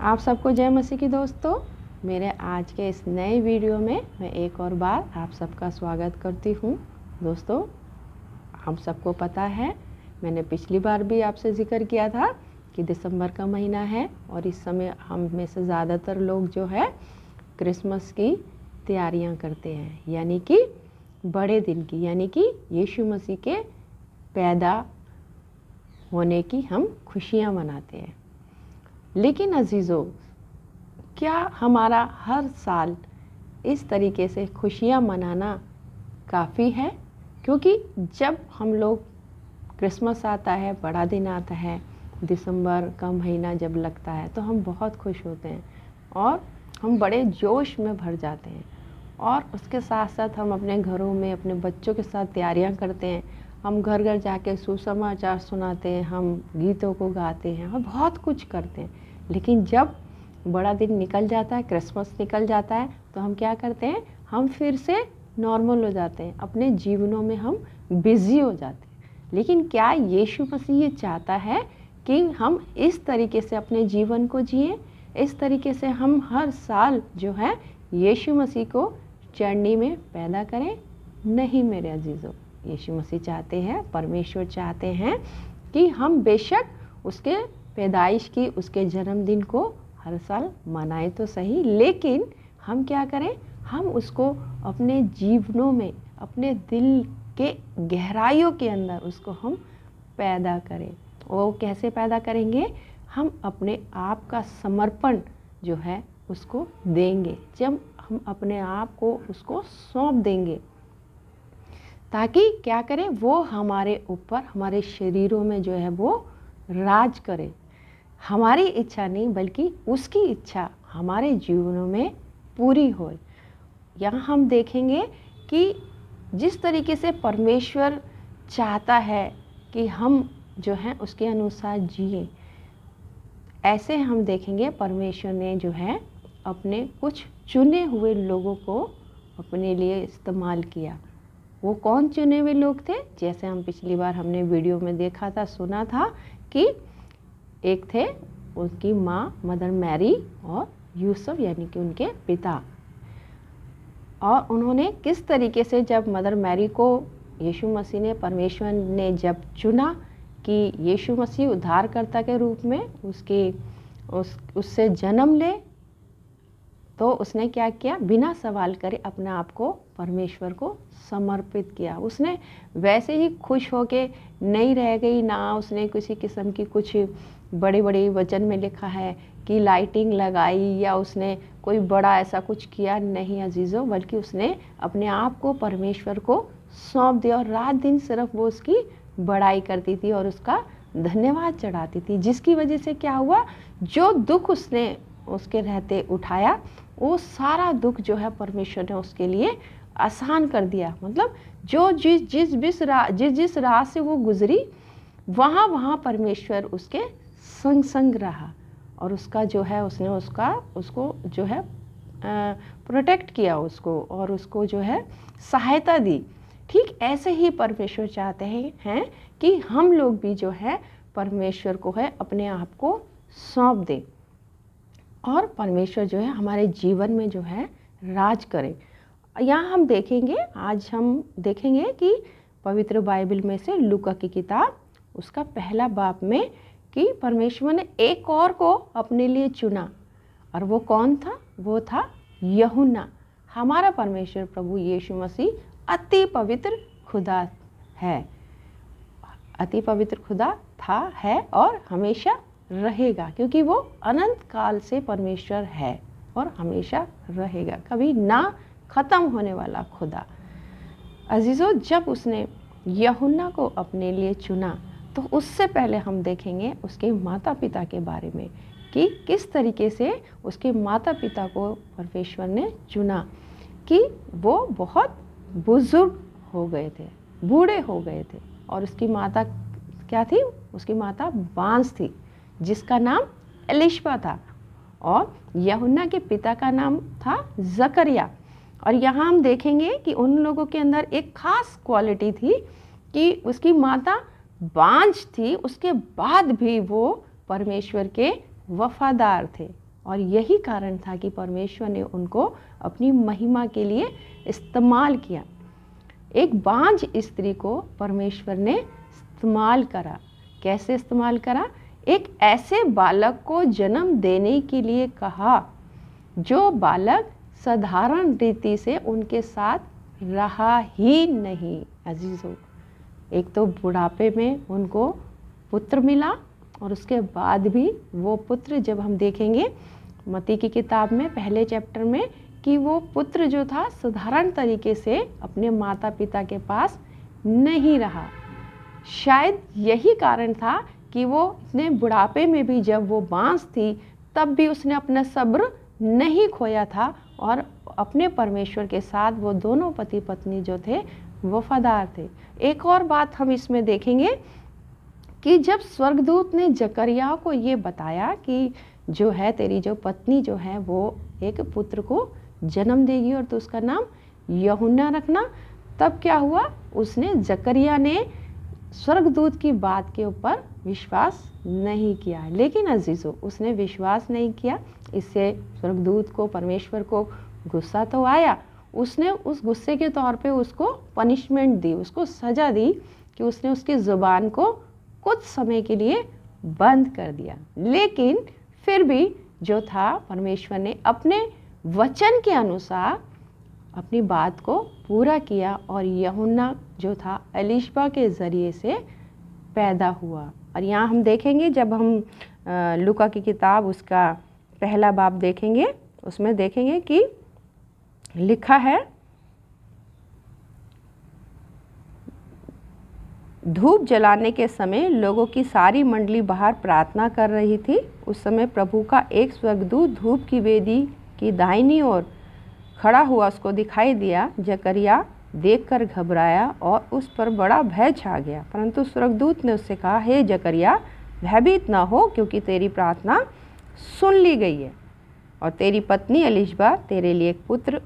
आप सबको जय मसीह की दोस्तों। मेरे आज के इस नए वीडियो में मैं एक और बार आप सबका स्वागत करती हूँ। दोस्तों, हम सबको पता है, मैंने पिछली बार भी आपसे जिक्र किया था कि दिसंबर का महीना है और इस समय हम में से ज़्यादातर लोग जो है क्रिसमस की तैयारियां करते हैं, यानी कि बड़े दिन की, यानी कि यीशु मसीह के पैदा होने की हम खुशियां मनाते हैं। लेकिन अजीज़ों, क्या हमारा हर साल इस तरीके से खुशियां मनाना काफ़ी है? क्योंकि जब हम लोग क्रिसमस आता है, बड़ा दिन आता है, दिसंबर का महीना जब लगता है तो हम बहुत खुश होते हैं और हम बड़े जोश में भर जाते हैं। और उसके साथ साथ हम अपने घरों में अपने बच्चों के साथ तैयारियां करते हैं। हम घर घर जाके सुसमाचार सुनाते हैं, हम गीतों को गाते हैं और बहुत कुछ करते हैं। लेकिन जब बड़ा दिन निकल जाता है, क्रिसमस निकल जाता है, तो हम क्या करते हैं? हम फिर से नॉर्मल हो जाते हैं, अपने जीवनों में हम बिज़ी हो जाते हैं। लेकिन क्या यीशु मसीह ये चाहता है कि हम इस तरीके से अपने जीवन को जिए? इस तरीके से हम हर साल जो है यीशु मसीह को चरनी में पैदा करें? नहीं मेरे अजीज़ों, यीशु मसीह चाहते हैं, परमेश्वर चाहते हैं कि हम बेशक उसके पैदाइश की, उसके जन्मदिन को हर साल मनाएं तो सही, लेकिन हम क्या करें? हम उसको अपने जीवनों में, अपने दिल के गहराइयों के अंदर उसको हम पैदा करें। वो कैसे पैदा करेंगे? हम अपने आप का समर्पण जो है उसको देंगे। जब हम अपने आप को उसको सौंप देंगे, ताकि क्या करें? वो हमारे ऊपर, हमारे शरीरों में जो है वो राज करे। हमारी इच्छा नहीं बल्कि उसकी इच्छा हमारे जीवनों में पूरी हो। यहाँ हम देखेंगे कि जिस तरीके से परमेश्वर चाहता है कि हम जो है उसके अनुसार जिए, ऐसे हम देखेंगे परमेश्वर ने जो है अपने कुछ चुने हुए लोगों को अपने लिए इस्तेमाल किया। वो कौन चुने हुए लोग थे? जैसे हम पिछली बार हमने वीडियो में देखा था, सुना था कि एक थे उनकी माँ मदर मैरी और यूसुफ यानी कि उनके पिता। और उन्होंने किस तरीके से, जब मदर मैरी को यीशु मसीह ने, परमेश्वर ने जब चुना कि यीशु मसीह उद्धारकर्ता के रूप में उससे जन्म ले, तो उसने क्या किया? बिना सवाल करे अपने आप को परमेश्वर को समर्पित किया। उसने वैसे ही खुश होके नहीं रह गई, ना उसने किसी किस्म की कुछ बड़े बड़े वचन में लिखा है कि लाइटिंग लगाई या उसने कोई बड़ा ऐसा कुछ किया, नहीं अजीज़ों, बल्कि उसने अपने आप को परमेश्वर को सौंप दिया और रात दिन सिर्फ वो उसकी बड़ाई करती थी और उसका धन्यवाद चढ़ाती थी। जिसकी वजह से क्या हुआ? जो दुख उसने उसके रहते उठाया, वो सारा दुख जो है परमेश्वर ने उसके लिए आसान कर दिया। मतलब जो जिस राह से वो गुजरी, वहाँ परमेश्वर उसके संग संग रहा और उसका जो है उसने उसको जो है प्रोटेक्ट किया उसको, और उसको जो है सहायता दी। ठीक ऐसे ही परमेश्वर चाहते हैं कि हम लोग भी जो है परमेश्वर को है अपने आप को सौंप दें और परमेश्वर जो है हमारे जीवन में जो है राज करे। यहाँ हम देखेंगे, आज हम देखेंगे कि पवित्र बाइबल में से लूका की किताब उसका पहला बाब में कि परमेश्वर ने एक और को अपने लिए चुना, और वो कौन था? वो था यूहन्ना। हमारा परमेश्वर प्रभु यीशु मसीह अति पवित्र खुदा है, अति पवित्र खुदा था, है और हमेशा रहेगा, क्योंकि वो अनंत काल से परमेश्वर है और हमेशा रहेगा, कभी ना ख़त्म होने वाला खुदा। अजीज़ों, जब उसने यूहन्ना को अपने लिए चुना, तो उससे पहले हम देखेंगे उसके माता पिता के बारे में कि किस तरीके से उसके माता पिता को परमेश्वर ने चुना, कि वो बहुत बुजुर्ग हो गए थे, बूढ़े हो गए थे। और उसकी माता क्या थी? उसकी माता बांस थी, जिसका नाम एलिशबा था, और यूहन्ना के पिता का नाम था जकरिया। और यहाँ हम देखेंगे कि उन लोगों के अंदर एक खास क्वालिटी थी कि उसकी माता बांझ थी, उसके बाद भी वो परमेश्वर के वफादार थे। और यही कारण था कि परमेश्वर ने उनको अपनी महिमा के लिए इस्तेमाल किया। एक बांझ स्त्री को परमेश्वर ने इस्तेमाल करा। कैसे इस्तेमाल करा? एक ऐसे बालक को जन्म देने के लिए कहा जो बालक साधारण रीति से उनके साथ रहा ही नहीं। अजीजों, एक तो बुढ़ापे में उनको पुत्र मिला और उसके बाद भी वो पुत्र, जब हम देखेंगे मत्ती की किताब में पहले चैप्टर में, कि वो पुत्र जो था साधारण तरीके से अपने माता पिता के पास नहीं रहा। शायद यही कारण था कि वो इतने बुढ़ापे में भी, जब वो बांझ थी, तब भी उसने अपना सब्र नहीं खोया था और अपने परमेश्वर के साथ वो दोनों पति पत्नी जो थे वफादार थे। एक और बात हम इसमें देखेंगे कि जब स्वर्गदूत ने जकरिया को ये बताया कि जो है तेरी जो पत्नी जो है वो एक पुत्र को जन्म देगी और तो उसका नाम यूहन्ना रखना, तब क्या हुआ? उसने, जकरिया ने स्वर्गदूत की बात के ऊपर विश्वास नहीं किया। लेकिन अजीजों, उसने विश्वास नहीं किया, इससे स्वर्गदूत को, परमेश्वर को गुस्सा तो आया। उसने उस गुस्से के तौर पे उसको पनिशमेंट दी, उसको सज़ा दी कि उसने उसकी ज़ुबान को कुछ समय के लिए बंद कर दिया। लेकिन फिर भी जो था, परमेश्वर ने अपने वचन के अनुसार अपनी बात को पूरा किया और यूहन्ना जो था एलिशबा के ज़रिए से पैदा हुआ। और यहाँ हम देखेंगे, जब हम लूका की किताब उसका पहला बाब देखेंगे, उसमें देखेंगे कि लिखा है, धूप जलाने के समय लोगों की सारी मंडली बाहर प्रार्थना कर रही थी। उस समय प्रभु का एक स्वर्गदूत धूप की वेदी की दाहिनी ओर खड़ा हुआ उसको दिखाई दिया। जकरिया देखकर घबराया और उस पर बड़ा भय छा गया। परंतु स्वर्गदूत ने उससे कहा, हे जकरिया, भयभीत ना हो, क्योंकि तेरी प्रार्थना सुन ली गई है और तेरी पत्नी एलिशबा तेरे लिए एक पुत्र,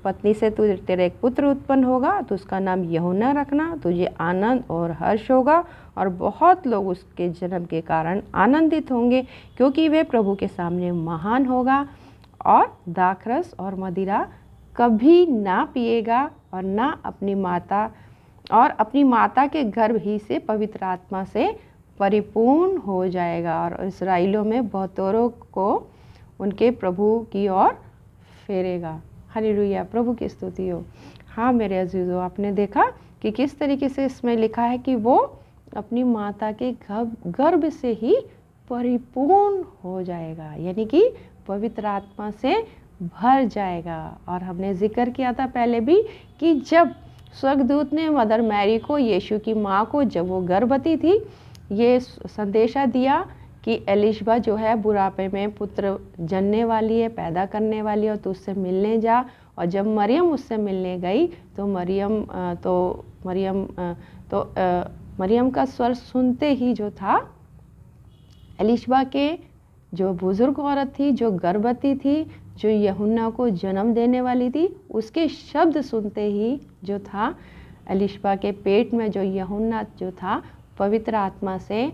पत्नी से तेरा एक पुत्र उत्पन्न होगा, तो उसका नाम यूहन्ना रखना। तुझे आनंद और हर्ष होगा और बहुत लोग उसके जन्म के कारण आनंदित होंगे, क्योंकि वे प्रभु के सामने महान होगा और दाखरस और मदिरा कभी ना पिएगा और ना अपनी माता के गर्भ ही से पवित्र आत्मा से परिपूर्ण हो जाएगा और इस्राएलियों में बहुतों को उनके प्रभु की ओर फेरेगा। हालेलुया, प्रभु की स्तुति हो। हाँ मेरे अजीजों, आपने देखा कि किस तरीके से इसमें लिखा है कि वो अपनी माता के गर्भ से ही परिपूर्ण हो जाएगा, यानी कि पवित्र आत्मा से भर जाएगा। और हमने जिक्र किया था पहले भी कि जब स्वर्गदूत ने मदर मैरी को, यीशु की माँ को, जब वो गर्भवती थी, ये संदेशा दिया कि एलिशबा जो है बुढ़ापे में पुत्र जनने वाली है, पैदा करने वाली है, तो उससे मिलने जा। और जब मरियम उससे मिलने गई तो मरियम का स्वर सुनते ही जो था, एलिशबा के जो बुजुर्ग औरत थी, जो गर्भवती थी, जो यूहन्ना को जन्म देने वाली थी, उसके शब्द सुनते ही जो था, एलिशबा के पेट में जो यूहन्ना जो था पवित्र आत्मा से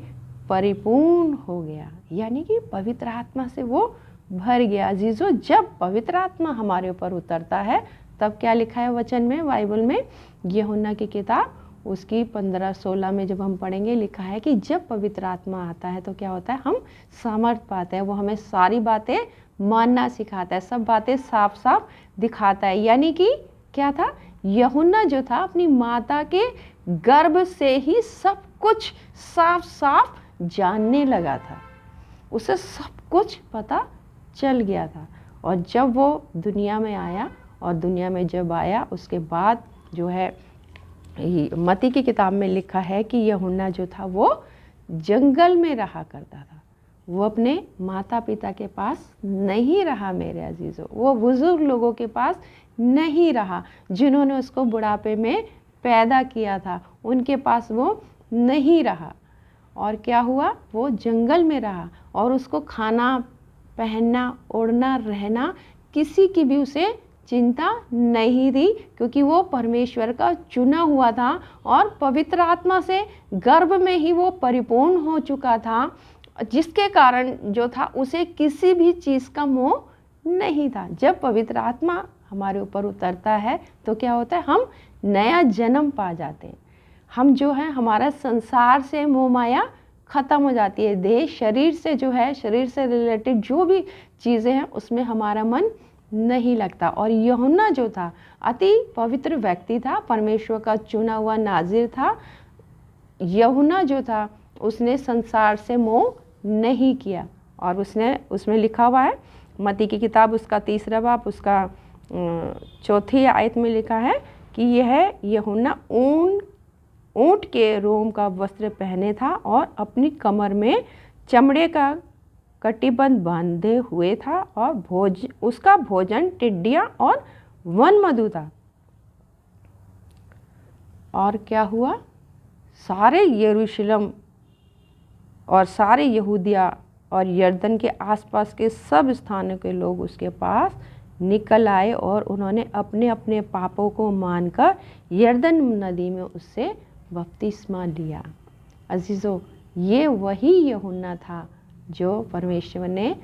परिपूर्ण हो गया, यानी कि पवित्र आत्मा से वो भर गया। अजीजों, जब पवित्र आत्मा हमारे ऊपर उतरता है तब क्या लिखा है वचन में, बाइबल में, यूहन्ना की किताब उसकी 15-16 में जब हम पढ़ेंगे, लिखा है कि जब पवित्र आत्मा आता है तो क्या होता है, हम सामर्थ पाते हैं। वो हमें सारी बातें मानना सिखाता है, सब बातें साफ साफ दिखाता है। यानी कि क्या था, यूहन्ना जो था अपनी माता के गर्भ से ही सब कुछ साफ साफ जानने लगा था, उसे सब कुछ पता चल गया था। और जब वो दुनिया में आया, और दुनिया में जब आया उसके बाद जो है मत्ती की किताब में लिखा है कि यूहन्ना जो था वो जंगल में रहा करता था, वो अपने माता पिता के पास नहीं रहा मेरे अजीजों, वो बुजुर्ग लोगों के पास नहीं रहा जिन्होंने उसको बुढ़ापे में पैदा किया था, उनके पास वो नहीं रहा। और क्या हुआ, वो जंगल में रहा और उसको खाना, पहनना, ओढ़ना, रहना किसी की भी उसे चिंता नहीं थी, क्योंकि वो परमेश्वर का चुना हुआ था और पवित्र आत्मा से गर्भ में ही वो परिपूर्ण हो चुका था जिसके कारण जो था उसे किसी भी चीज़ का मोह नहीं था। जब पवित्र आत्मा हमारे ऊपर उतरता है तो क्या होता है, हम नया जन्म पा जाते हैं। हम जो है, हमारा संसार से मोह माया खत्म हो जाती है। देह शरीर से जो है, शरीर से रिलेटेड जो भी चीज़ें हैं उसमें हमारा मन नहीं लगता। और यूहन्ना जो था अति पवित्र व्यक्ति था, परमेश्वर का चुना हुआ नाज़िर था। यूहन्ना जो था उसने संसार से मोह नहीं किया। और उसमें लिखा हुआ है, मत्ती की किताब उसका 3 बाब उसका 4 आयत में लिखा है कि यह यूहन्ना ऊंट के रोम का वस्त्र पहने था और अपनी कमर में चमड़े का कटिबंध बांधे हुए था और उसका भोजन टिड्डियां और वन मधु था। और क्या हुआ, सारे यरूशलेम और सारे यहूदिया और यरदन के आसपास के सब स्थानों के लोग उसके पास निकल आए और उन्होंने अपने अपने पापों को मानकर यरदन नदी में उससे बपतिस्मा लिया। अजीजों, ये वही यूहन्ना था जो परमेश्वर ने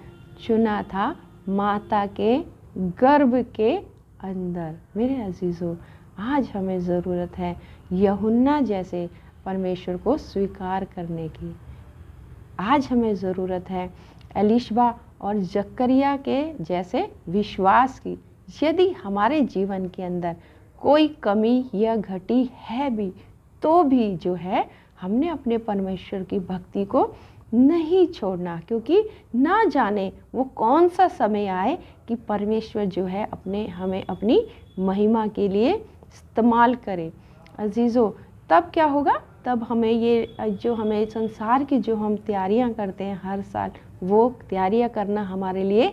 चुना था माता के गर्भ के अंदर। मेरे अजीजों, आज हमें ज़रूरत है यूहन्ना जैसे परमेश्वर को स्वीकार करने की। आज हमें ज़रूरत है एलीशबा और जकरिया के जैसे विश्वास की। यदि हमारे जीवन के अंदर कोई कमी या घटी है भी तो भी जो है हमने अपने परमेश्वर की भक्ति को नहीं छोड़ना, क्योंकि ना जाने वो कौन सा समय आए कि परमेश्वर जो है हमें अपनी महिमा के लिए इस्तेमाल करे। अजीज़ों, तब क्या होगा, तब हमें हमें संसार की जो हम तैयारियां करते हैं हर साल, वो तैयारियां करना हमारे लिए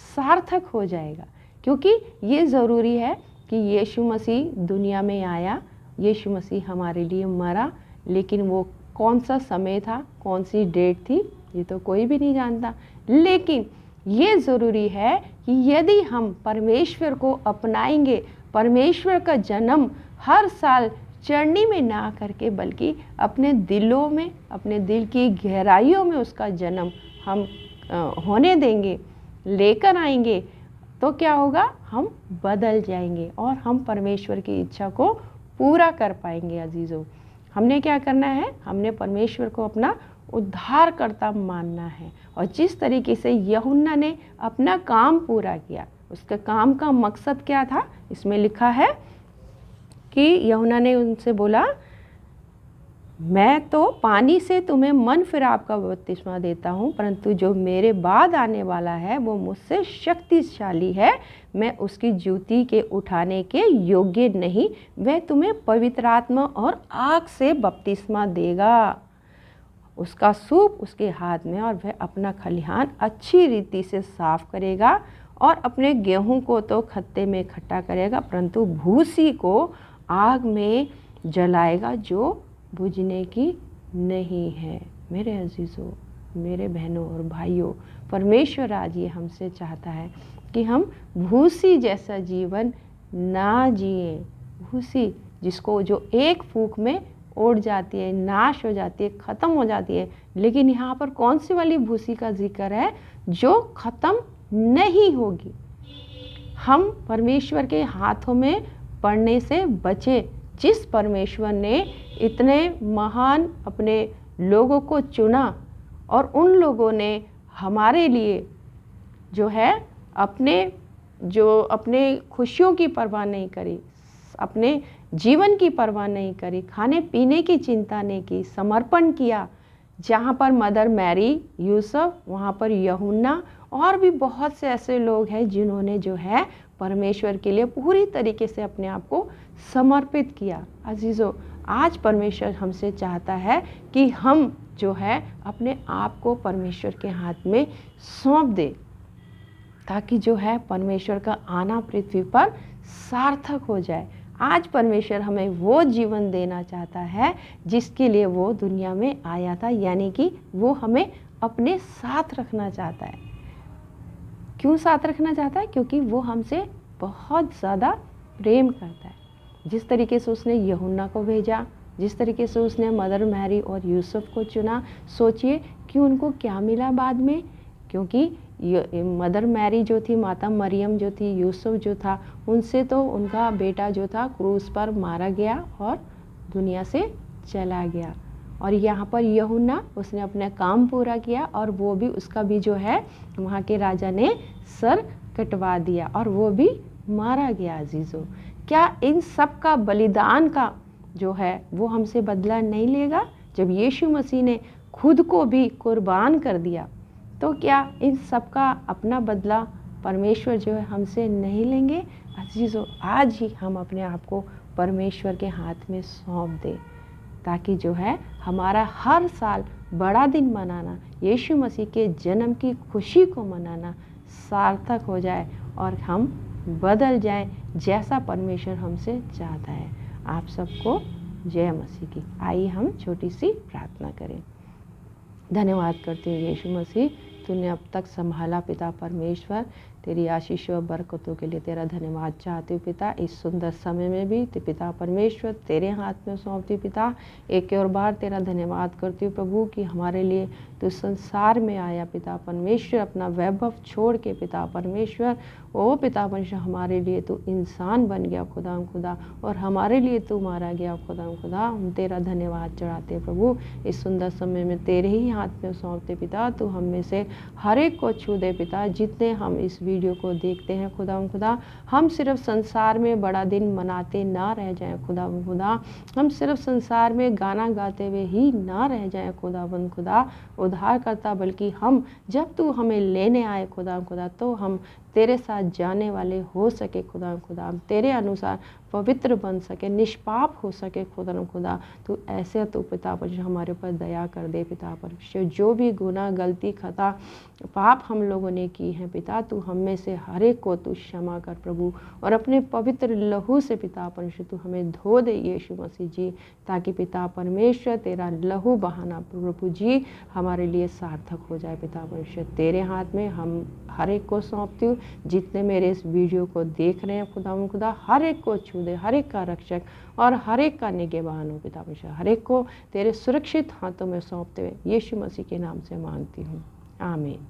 सार्थक हो जाएगा। क्योंकि ये ज़रूरी है कि यीशु मसीह दुनिया में आया, यीशु मसीह हमारे लिए मरा, लेकिन वो कौन सा समय था, कौन सी डेट थी, ये तो कोई भी नहीं जानता। लेकिन ये ज़रूरी है कि यदि हम परमेश्वर को अपनाएंगे, परमेश्वर का जन्म हर साल चरनी में ना करके बल्कि अपने दिलों में, अपने दिल की गहराइयों में उसका जन्म हम होने देंगे, लेकर आएंगे, तो क्या होगा, हम बदल जाएंगे और हम परमेश्वर की इच्छा को पूरा कर पाएंगे। अजीज़ों, हमने क्या करना है, हमने परमेश्वर को अपना उद्धारकर्ता मानना है। और जिस तरीके से यूहन्ना ने अपना काम पूरा किया, उसके काम का मकसद क्या था, इसमें लिखा है कि यूहन्ना ने उनसे बोला, मैं तो पानी से तुम्हें मन फिराव का बपतिस्मा देता हूँ, परंतु जो मेरे बाद आने वाला है वो मुझसे शक्तिशाली है, मैं उसकी जूती के उठाने के योग्य नहीं, वह तुम्हें पवित्र आत्मा और आग से बपतिस्मा देगा। उसका सूप उसके हाथ में और वह अपना खलिहान अच्छी रीति से साफ करेगा और अपने गेहूं को तो खत्ते में इकट्ठा करेगा, परंतु भूसी को आग में जलाएगा जो बुझने की नहीं है। मेरे अजीज़ों, मेरे बहनों और भाइयों, परमेश्वर आज ये हमसे चाहता है कि हम भूसी जैसा जीवन ना जिए। भूसी जिसको जो एक फूंक में उड़ जाती है, नाश हो जाती है, ख़त्म हो जाती है। लेकिन यहाँ पर कौन सी वाली भूसी का जिक्र है, जो ख़त्म नहीं होगी। हम परमेश्वर के हाथों में पड़ने से बचे। जिस परमेश्वर ने इतने महान अपने लोगों को चुना और उन लोगों ने हमारे लिए जो है अपने खुशियों की परवाह नहीं करी, अपने जीवन की परवाह नहीं करी, खाने पीने की चिंता नहीं की, समर्पण किया। जहाँ पर मदर मैरी, यूसुफ, वहाँ पर यूहन्ना और भी बहुत से ऐसे लोग हैं जिन्होंने जो है परमेश्वर के लिए पूरी तरीके से अपने आप को समर्पित किया। अजीज़ों, आज परमेश्वर हमसे चाहता है कि हम जो है अपने आप को परमेश्वर के हाथ में सौंप दें, ताकि जो है परमेश्वर का आना पृथ्वी पर सार्थक हो जाए। आज परमेश्वर हमें वो जीवन देना चाहता है जिसके लिए वो दुनिया में आया था, यानी कि वो हमें अपने साथ रखना चाहता है। क्यों साथ रखना चाहता है? क्योंकि वो हमसे बहुत ज़्यादा प्रेम करता है। जिस तरीके से उसने यूहन्ना को भेजा, जिस तरीके से उसने मदर मैरी और यूसुफ को चुना, सोचिए कि उनको क्या मिला बाद में। क्योंकि मदर मैरी जो थी, माता मरियम जो थी, यूसुफ जो था, उनसे तो उनका बेटा जो था क्रूस पर मारा गया और दुनिया से चला गया। और यहाँ पर यूहन्ना, उसने अपना काम पूरा किया और वो भी, उसका भी जो है वहाँ के राजा ने सर कटवा दिया और वो भी मारा गया। अजीज़ों, क्या इन सब का बलिदान का जो है वो हमसे बदला नहीं लेगा? जब यीशु मसीह ने खुद को भी कुर्बान कर दिया, तो क्या इन सब का अपना बदला परमेश्वर जो है हमसे नहीं लेंगे? अजीज़ों, आज ही हम अपने आप को परमेश्वर के हाथ में सौंप दें, ताकि जो है हमारा हर साल बड़ा दिन मनाना, यीशु मसीह के जन्म की खुशी को मनाना सार्थक हो जाए और हम बदल जाएं जैसा परमेश्वर हमसे चाहता है। आप सबको जय मसीह की। आइए हम छोटी सी प्रार्थना करें। धन्यवाद करते हैं यीशु मसीह, तूने अब तक संभाला पिता परमेश्वर। तेरी आशीषों और बरकतों के लिए तेरा धन्यवाद चाहती हूँ पिता। इस सुंदर समय में भी पिता परमेश्वर तेरे हाथ में सौंपती हूँ पिता। एक और बार तेरा धन्यवाद करती हूँ प्रभु कि हमारे लिए तू संसार में आया पिता परमेश्वर, अपना वैभव छोड़ के पिता परमेश्वर। ओ पिता परमेश्वर, हमारे लिए तू इंसान बन गया खुदा, और हमारे लिए तू मारा गया खुदा। हम तेरा धन्यवाद चढ़ाते प्रभु। इस सुंदर समय में तेरे ही हाथ में सौंपते पिता। तू हम में से हर एक को छू दे पिता, जितने हम इस वीडियो को देखते हैं खुदा। हम सिर्फ संसार में बड़ा दिन मनाते ना रह जाएं खुदा। हम सिर्फ संसार में गाना गाते हुए ही ना रह जाएं खुदा उद्धार करता, बल्कि हम जब तू हमें लेने आए खुदा तो हम तेरे साथ जाने वाले हो सके खुदा। तेरे अनुसार पवित्र बन सके, निष्पाप हो सके खुदा। तू ऐसे तो पिता परमेश्वर हमारे ऊपर दया कर दे पिता परमेश्वर। जो भी गुनाह, गलती, खता, पाप हम लोगों ने की है पिता, तू हम में से हर एक को तू क्षमा कर प्रभु, और अपने पवित्र लहू से पिता परमेश्वर तू हमें धो दे यीशु मसीह जी, ताकि पिता परमेश्वर तेरा लहू बहाना प्रभु जी हमारे लिए सार्थक हो जाए पिता परमेश्वर। तेरे हाथ में हम हर एक को सौंपती हूँ, जितने मेरे इस वीडियो को देख रहे हैं खुदा, हर एक को छू दे, हर एक का रक्षक और हर एक का निगहबान हो पिता परमेश्वर। हर एक को तेरे सुरक्षित हाथों में सौंपते हुए यीशु मसीह के नाम से मांगती हूँ, आमीन।